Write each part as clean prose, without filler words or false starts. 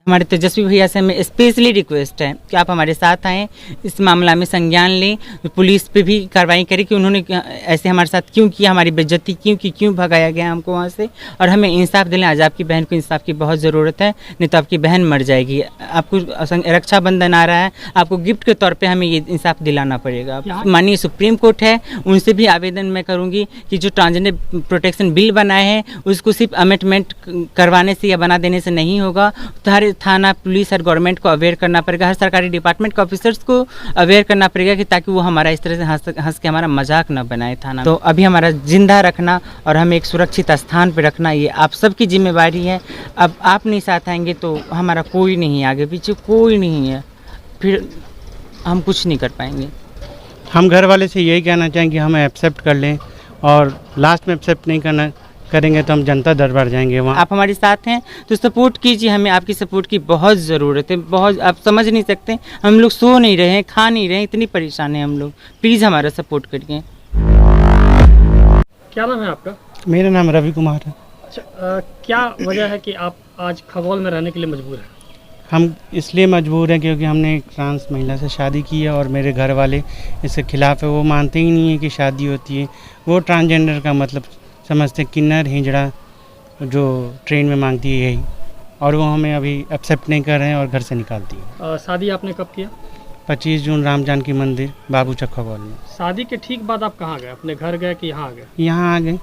हमारे तेजस्वी भैया से हमें स्पेशली रिक्वेस्ट है कि आप हमारे साथ आएँ, इस मामला में संज्ञान लें, पुलिस पे भी कार्रवाई करें कि उन्होंने ऐसे हमारे साथ क्यों किया, हमारी बेइज्जती क्यों की, क्यों भगाया गया हमको वहाँ से, और हमें इंसाफ दिलाएं। आज आपकी बहन को इंसाफ की बहुत ज़रूरत है, नहीं तो आपकी बहन मर जाएगी। आपको रक्षाबंधन आ रहा है, आपको गिफ्ट के तौर पर हमें ये इंसाफ दिलाना पड़ेगा। माननीय सुप्रीम कोर्ट है, उनसे भी आवेदन मैं करूँगी कि जो ट्रांसजेंडर प्रोटेक्शन बिल बनाए हैं उसको सिर्फ अमेंडमेंट करवाने से या बना देने से नहीं होगा। तो हर थाना, पुलिस, हर गवर्नमेंट को अवेयर करना पड़ेगा, हर सरकारी डिपार्टमेंट के ऑफिसर्स को अवेयर करना पड़ेगा कि ताकि वो हमारा इस तरह से हंस के हमारा मजाक न बनाए थाना। तो अभी हमारा जिंदा रखना और हमें एक सुरक्षित स्थान पर रखना ये आप सबकी जिम्मेवारी है। अब आप नहीं साथ आएंगे तो हमारा कोई नहीं, आगे पीछे कोई नहीं है, फिर हम कुछ नहीं कर पाएंगे। हम घर वाले से यही कहना चाहेंगे कि हमें एक्सेप्ट कर लें, और लास्ट में एक्सेप्ट नहीं करेंगे तो हम जनता दरबार जाएंगे। वहाँ आप हमारे साथ हैं तो सपोर्ट कीजिए, हमें आपकी सपोर्ट की बहुत ज़रूरत है, बहुत। आप समझ नहीं सकते, हम लोग सो नहीं रहे हैं, खा नहीं रहे हैं, इतनी परेशान हैं हम लोग। प्लीज़ हमारा सपोर्ट करिए। क्या नाम है आपका? मेरा नाम रवि कुमार है। अच्छा, क्या वजह है कि आप आज खगौल में रहने के लिए मजबूर हैं? हम इसलिए मजबूर हैं क्योंकि हमने एक ट्रांस महिला से शादी की है और मेरे घर वाले इसके खिलाफ़ है। वो मानते ही नहीं है कि शादी होती है। वो ट्रांसजेंडर का मतलब समझते किन्नर हिजड़ा जो ट्रेन में मांगती है यही, और वो हमें अभी एक्सेप्ट नहीं कर रहे हैं और घर से निकालती है। शादी आपने कब किया? 25 जून राम जानकी मंदिर बाबूचक खगौल में। शादी के ठीक बाद आप कहाँ गए? अपने घर गए कि यहाँ आ गए? यहाँ आ गए।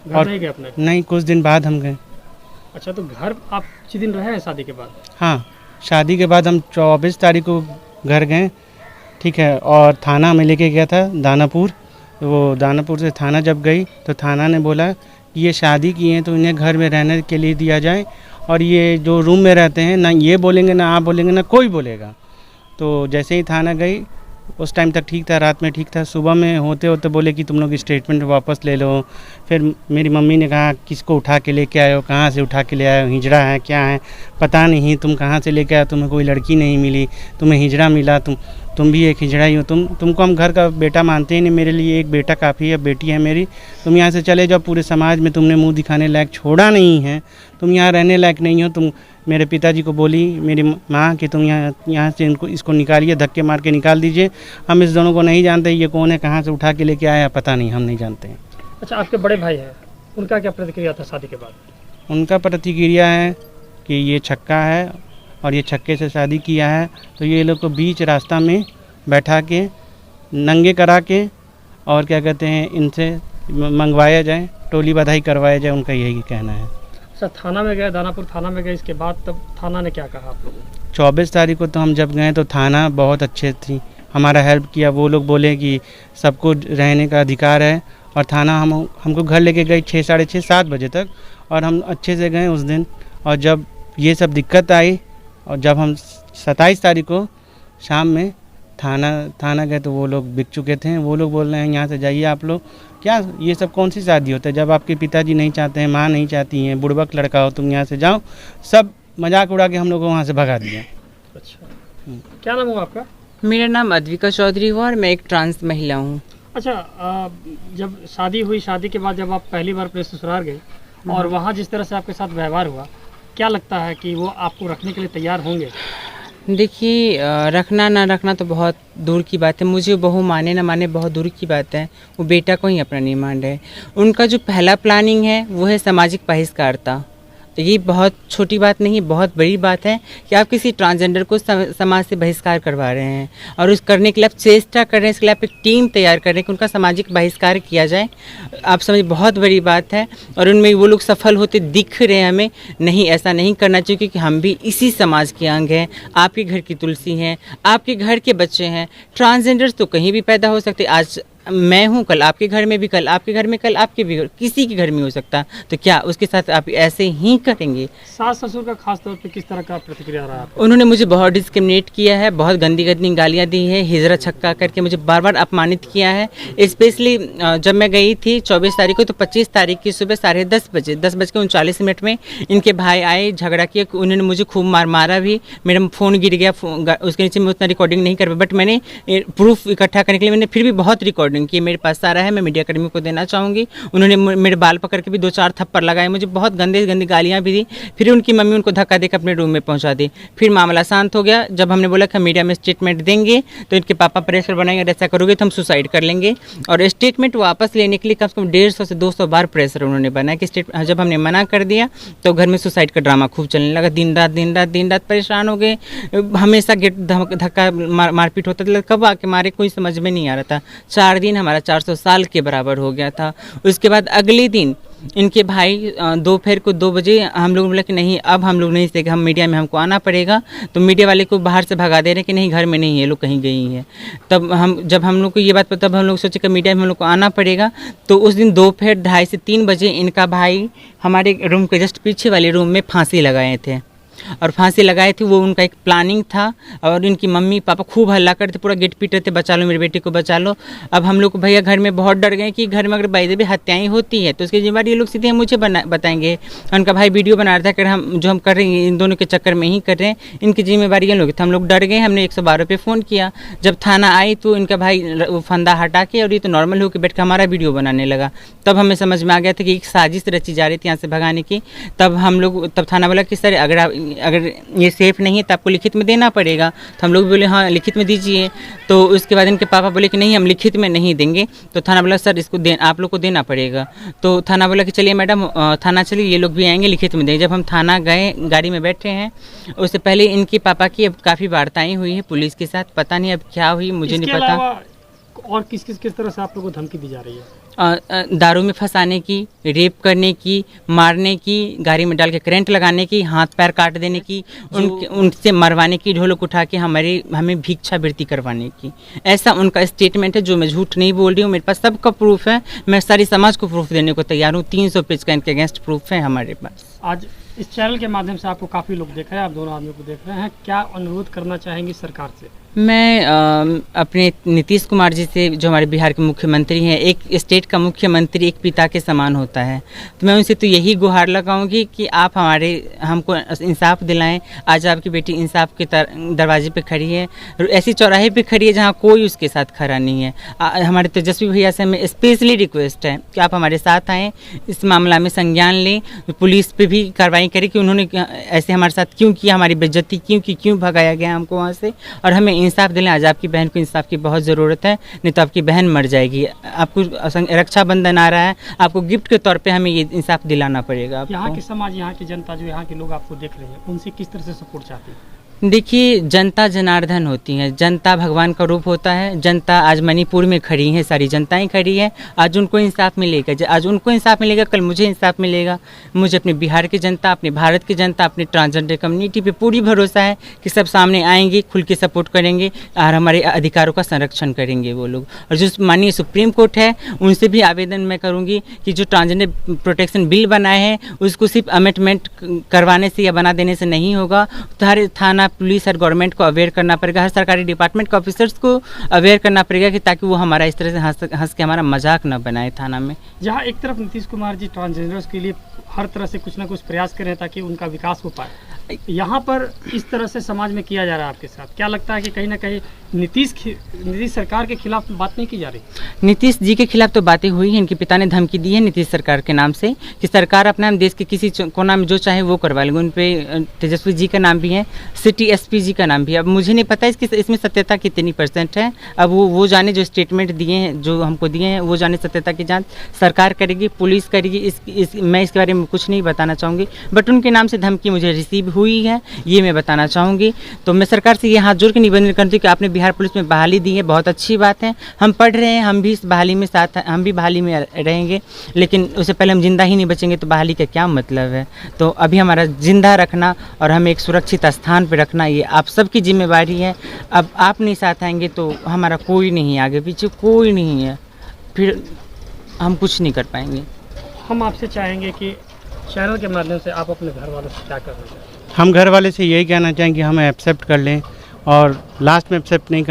और नहीं गए अपने? नहीं, कुछ दिन बाद हम गए। अच्छा, तो घर आप कुछ दिन रहे हैं शादी के बाद? हाँ, शादी के बाद हम 24 तारीख को घर गए, ठीक है। और थाना में लेके गया था दानापुर। वो दानापुर से थाना जब गई तो थाना ने बोला कि ये शादी की हैं तो इन्हें घर में रहने के लिए दिया जाए, और ये जो रूम में रहते हैं ना ये बोलेंगे ना आप बोलेंगे ना कोई बोलेगा। तो जैसे ही थाना गई उस टाइम तक ठीक था, रात में ठीक था। सुबह में होते होते बोले कि तुम लोग स्टेटमेंट वापस ले लो। फिर मेरी मम्मी ने कहा किसको उठा के लेके आए हो, कहाँ से उठा के ले आए हो, हिजड़ा है क्या है पता नहीं, तुम कहाँ से लेके आए, तुम्हें कोई लड़की नहीं मिली, तुम्हें हिजड़ा मिला, तुम भी एक हिजड़ा ही हो, तुमको हम घर का बेटा मानते ही नहीं, मेरे लिए एक बेटा काफ़ी है, बेटी है मेरी, तुम यहाँ से चले जाओ। पूरे समाज में तुमने मुँह दिखाने लायक छोड़ा नहीं है, तुम यहाँ रहने लायक नहीं हो। तुम मेरे पिताजी को बोली मेरी माँ कि तुम यहाँ से इसको निकालिए, धक्के मार के निकाल दीजिए। हम इस दोनों को नहीं जानते, ये कौन है, कहाँ से उठा के लेके आया पता नहीं, हम नहीं जानते हैं। अच्छा, आपके बड़े भाई हैं, उनका क्या प्रतिक्रिया था शादी के बाद? उनका प्रतिक्रिया है कि ये छक्का है और ये छक्के से शादी किया है, तो ये लोग को बीच रास्ता में बैठा के नंगे करा के और क्या कहते हैं इनसे मंगवाया जाए, टोली बधाई करवाया जाए, उनका यही कहना है। सर, थाना में गए, दानापुर थाना में गए, इसके बाद तब थाना ने क्या कहा आप लोगों को? 24 तारीख को तो हम जब गए तो थाना बहुत अच्छे थी, हमारा हेल्प किया। वो लोग बोले कि सबको रहने का अधिकार है, और थाना हमको घर लेके गई 6, साढ़े 6, 7 बजे तक, और हम अच्छे से गए उस दिन। और जब ये सब दिक्कत आई और जब हम 27 तारीख को शाम में थाना गए तो वो लोग बिक चुके थे। वो लोग बोल रहे हैं यहाँ से जाइए आप लोग, क्या ये सब कौन सी शादी होता है जब आपके पिताजी नहीं चाहते हैं, माँ नहीं चाहती हैं, बुड़बक लड़का हो, तुम यहाँ से जाओ। सब मजाक उड़ा के हम लोग को वहाँ से भगा दिया। अच्छा, क्या नाम हुआ आपका? मेरा नाम अद्विका चौधरी हुआ और मैं एक ट्रांस महिला हूँ। अच्छा, जब शादी हुई, शादी के बाद जब आप पहली बार अपने ससुराल गए और वहाँ जिस तरह से आपके साथ व्यवहार हुआ, क्या लगता है कि वो आपको रखने के लिए तैयार होंगे? देखिए, रखना ना रखना तो बहुत दूर की बात है, मुझे बहू माने ना माने बहुत दूर की बात है, वो बेटा को ही अपना नहीं मान रहे। उनका जो पहला प्लानिंग है वो है सामाजिक बहिष्कारता। तो ये बहुत छोटी बात नहीं, बहुत बड़ी बात है कि आप किसी ट्रांसजेंडर को समाज से बहिष्कार करवा रहे हैं, और उस करने के लिए आप चेष्टा कर रहे हैं, इसके लिए आप एक टीम तैयार कर रहे हैं कि उनका सामाजिक बहिष्कार किया जाए। आप समझ, बहुत बड़ी बात है, और उनमें वो लोग सफल होते दिख रहे हैं हमें। नहीं, ऐसा नहीं करना चाहिए, क्योंकि हम भी इसी समाज के अंग हैं। आपके घर की तुलसी हैं, आपके घर के बच्चे हैं। ट्रांसजेंडर्स तो कहीं भी पैदा हो सकते, आज मैं हूँ, कल आपके घर में भी, कल आपके घर में, कल आपके भी, किसी के घर में हो सकता। तो क्या उसके साथ आप ऐसे ही करेंगे? सास ससुर का खास तौर पे किस तरह का प्रतिक्रिया रहा आपको? उन्होंने मुझे बहुत डिस्क्रिमिनेट किया है, बहुत गंदी गंदी गालियाँ दी है, हिजरा छक्का करके मुझे बार बार अपमानित किया है। स्पेशली जब मैं गई थी 24 तारीख को, तो 25 तारीख की सुबह 10:30 बजे 10:39 में इनके भाई आए, झगड़ा किया, उन्होंने मुझे खूब मारा भी। मेरा फ़ोन गिर गया, उसके नीचे मैं उतना रिकॉर्डिंग नहीं कर पाई, बट मैंने प्रूफ इकट्ठा करने के लिए मैंने फिर भी बहुत रिकॉर्डिंग रिकॉर्डिंग की मेरे पास सारा है, मैं मीडिया कर्मियों को देना चाहूँगी। उन्होंने मेरे बाल पकड़ के भी 2-4 थप्पड़ लगाए, मुझे बहुत गंदी गालियाँ भी दी। फिर उनकी मम्मी उनको धक्का देकर अपने रूम में पहुँचा दी। फिर मामला शांत हो गया। जब हमने बोला कि हम मीडिया में स्टेटमेंट देंगे तो इनके पापा प्रेशर बनाएंगे, अगर ऐसा करोगे तो हम सुसाइड कर लेंगे। और स्टेटमेंट वापस लेने के लिए कम से कम 150 से 200 बार प्रेशर उन्होंने बनाया कि जब हमने मना कर दिया तो घर में सुसाइड का ड्रामा खूब चलने लगा। दिन रात परेशान हो गए, हमेशा गेट धक्का मारपीट होता था, कब आके मारे कोई समझ में नहीं आ रहा था। 4 दिन हमारा 400 साल के बराबर हो गया था। उसके बाद अगले दिन इनके भाई दोपहर को 2 बजे हम लोग बोला कि नहीं, अब हम लोग नहीं सकेंगे, हम मीडिया में हमको आना पड़ेगा। तो मीडिया वाले को बाहर से भगा दे रहे कि नहीं घर में नहीं है, लोग कहीं गई हैं। तब जब हम लोग को ये बात पता, तब हम लोग सोचे कि मीडिया में हम लोग को आना पड़ेगा। तो उस दिन दोपहर 2:30 से 3 बजे इनका भाई हमारे रूम के जस्ट पीछे वाले रूम में फांसी लगाए थे। और फांसी लगाए थे वो उनका एक प्लानिंग था। और इनकी मम्मी पापा खूब हल्ला करते, पूरा गेट पीट रहे थे, बचा लो मेरे बेटे को बचा लो। अब हम लोग भैया घर में बहुत डर गए कि घर में अगर बाई भी हत्याएं होती है तो उसकी जिम्मेदारी ये लोग सीधे मुझे बताएंगे। उनका भाई वीडियो बना रहा था कि हम जो हम कर रहे हैं इन दोनों के चक्कर में ही कर रहे हैं, इनकी जिम्मेदारी ये लोग। तो हम लोग डर गए, हमने 112 पे फ़ोन किया। जब थाना आई तो इनका भाई फंदा हटा के और ये तो नॉर्मल होकर बैठ के हमारा वीडियो बनाने लगा। तब हमें समझ में आ गया था कि एक साजिश रची जा रही थी यहाँ से भगाने की। तब थाना बोला कि सर अगर ये सेफ़ नहीं है तो आपको लिखित में देना पड़ेगा। तो हम लोग बोले हाँ लिखित में दीजिए। तो उसके बाद इनके पापा बोले कि नहीं हम लिखित में नहीं देंगे। तो थाना बोला सर इसको आप लोग को देना पड़ेगा। तो थाना बोला कि चलिए मैडम थाना चलिए, ये लोग भी आएंगे लिखित में देंगे। जब हम थाना गए, गाड़ी में बैठे हैं, उससे पहले इनके पापा की अब काफ़ी वार्ताएँ हुई हैं पुलिस के साथ। पता नहीं अब क्या हुई, मुझे नहीं पता। और किस तरह से आप लोगों को धमकी दी जा रही है? दारू में फंसाने की, रेप करने की, मारने की, गाड़ी में डाल के करंट लगाने की, हाथ पैर काट देने की, उनसे मरवाने की, ढोलक उठा के हमें भिक्षावृत्ति करवाने की। ऐसा उनका स्टेटमेंट है जो मैं झूठ नहीं बोल रही हूँ। मेरे पास सबका प्रूफ है, मैं सारी समाज को प्रूफ देने को तैयार हूँ। 300 पेज का इनके अगेंस्ट प्रूफ है हमारे पास। आज इस चैनल के माध्यम से आपको काफ़ी लोग देख रहे हैं, आप दोनों आदमियों को देख रहे हैं, क्या अनुरोध करना चाहेंगे सरकार से? मैं अपने नीतीश कुमार जी से, जो हमारे बिहार के मुख्यमंत्री हैं, एक स्टेट का मुख्यमंत्री एक पिता के समान होता है, तो मैं उनसे तो यही गुहार लगाऊंगी कि आप हमको इंसाफ दिलाएं। आज आपकी बेटी इंसाफ के दरवाजे पे खड़ी है, ऐसी चौराहे पे खड़ी है जहां कोई उसके साथ खड़ा नहीं है। हमारे तेजस्वी भैया से हमें स्पेशली रिक्वेस्ट है कि आप हमारे साथ आएँ, इस मामला में संज्ञान लें, पुलिस पे भी कार्रवाई करें कि उन्होंने ऐसे हमारे साथ क्यों किया, हमारी बेइज्जती क्यों भगाया गया हमको वहाँ से, और हमें इंसाफ दिलाएं। आज आपकी बहन को इंसाफ की बहुत ज़रूरत है, नहीं तो आपकी बहन मर जाएगी। आपको रक्षाबंधन आ रहा है, आपको गिफ्ट के तौर पे हमें ये इंसाफ दिलाना पड़ेगा। यहाँ के समाज, यहाँ की जनता, जो यहाँ के लोग आपको देख रहे हैं, उनसे किस तरह से सपोर्ट चाहते हैं? देखिए, जनता जनार्दन होती है, जनता भगवान का रूप होता है। जनता आज मणिपुर में खड़ी है, सारी जनताएं खड़ी है। आज उनको इंसाफ मिलेगा, आज उनको इंसाफ मिलेगा, कल मुझे इंसाफ मिलेगा। मुझे अपने बिहार की जनता, अपने भारत की जनता, अपने ट्रांसजेंडर कम्युनिटी पे पूरी भरोसा है कि सब सामने आएंगे, खुल के सपोर्ट करेंगे और हमारे अधिकारों का संरक्षण करेंगे वो लोग। और जो माननीय सुप्रीम कोर्ट है, उनसे भी आवेदन मैं करूँगी कि जो ट्रांसजेंडर प्रोटेक्शन बिल बनाए हैं उसको सिर्फ अमेंडमेंट करवाने से या बना देने से नहीं होगा। तो हर थाना, पुलिस और गवर्नमेंट को अवेयर करना पड़ेगा, हर सरकारी डिपार्टमेंट के ऑफिसर्स को अवेयर करना पड़ेगा कि ताकि वो हमारा इस तरह से हंस के हमारा मजाक न बनाए थाना में। जहाँ एक तरफ नीतीश कुमार जी ट्रांसजेंडर्स के लिए हर तरह से कुछ ना कुछ प्रयास करें ताकि उनका विकास हो पाए, यहाँ पर इस तरह से समाज में किया जा रहा है आपके साथ, क्या लगता है कि कहीं ना कहीं नीतीश सरकार के खिलाफ बात नहीं की जा रही? नीतीश जी के खिलाफ तो बातें हुई हैं, इनके पिता ने धमकी दी है नीतीश सरकार के नाम से कि सरकार अपना देश के किसी कोना में जो चाहे वो करवा लेंगे। उन पे तेजस्वी जी का नाम भी है, सिटी एसपी जी का नाम भी है। अब मुझे नहीं पता इसमें सत्यता कितनी % है। अब वो जाने, जो स्टेटमेंट दिए हैं, जो हमको दिए हैं, वो जाने। सत्यता की जांच सरकार करेगी, पुलिस करेगी। मैं इसके बारे में कुछ नहीं बताना चाहूँगी, बट उनके नाम से धमकी मुझे रिसीव हुई है, ये मैं बताना चाहूँगी। तो मैं सरकार से ये हाथ जोड़ के निवेदन करती हूँ कि आपने बिहार पुलिस में बहाली दी है, बहुत अच्छी बात है। हम पढ़ रहे हैं, हम भी इस बहाली में साथ, हम भी बहाली में रहेंगे, लेकिन उससे पहले हम जिंदा ही नहीं बचेंगे तो बहाली का क्या मतलब है। तो अभी हमारा जिंदा रखना और हमें एक सुरक्षित स्थान पर रखना, ये आप सबकी जिम्मेवारी है। अब आप नहीं साथ आएंगे तो हमारा कोई नहीं, आगे पीछे कोई नहीं है, फिर हम कुछ नहीं कर पाएंगे। हम आपसे चाहेंगे कि चैनल के माध्यम से आप अपने घर वालों से क्या करना चाहेंगे? हम घर वाले से यही कहना चाहेंगे हमें एक्सेप्ट कर लें, और लास्ट में एक्सेप्ट नहीं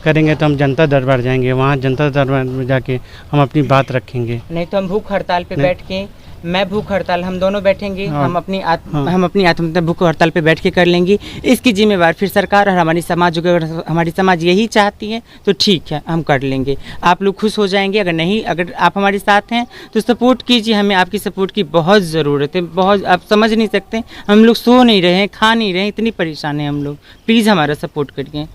करेंगे तो हम जनता दरबार जाएंगे, वहाँ जनता दरबार में जाके हम अपनी बात रखेंगे। नहीं तो हम भूख हड़ताल पे बैठ के मैं भूख हड़ताल हम दोनों बैठेंगे। हाँ। हम अपनी हाँ। हम अपनी आत्महत्या भूख हड़ताल पे बैठ के कर लेंगे। इसकी जिम्मेवार फिर सरकार और हमारी समाज, अगर हमारी समाज यही चाहती है तो ठीक है, हम कर लेंगे। आप लोग खुश हो जाएंगे। अगर नहीं, अगर आप हमारे साथ हैं तो सपोर्ट कीजिए। हमें आपकी सपोर्ट की बहुत ज़रूरत है, बहुत। आप समझ नहीं सकते, हम लोग सो नहीं रहे हैं, खा नहीं रहे हैं, इतनी परेशान हैं हम लोग। प्लीज़ हमारा सपोर्ट करिए।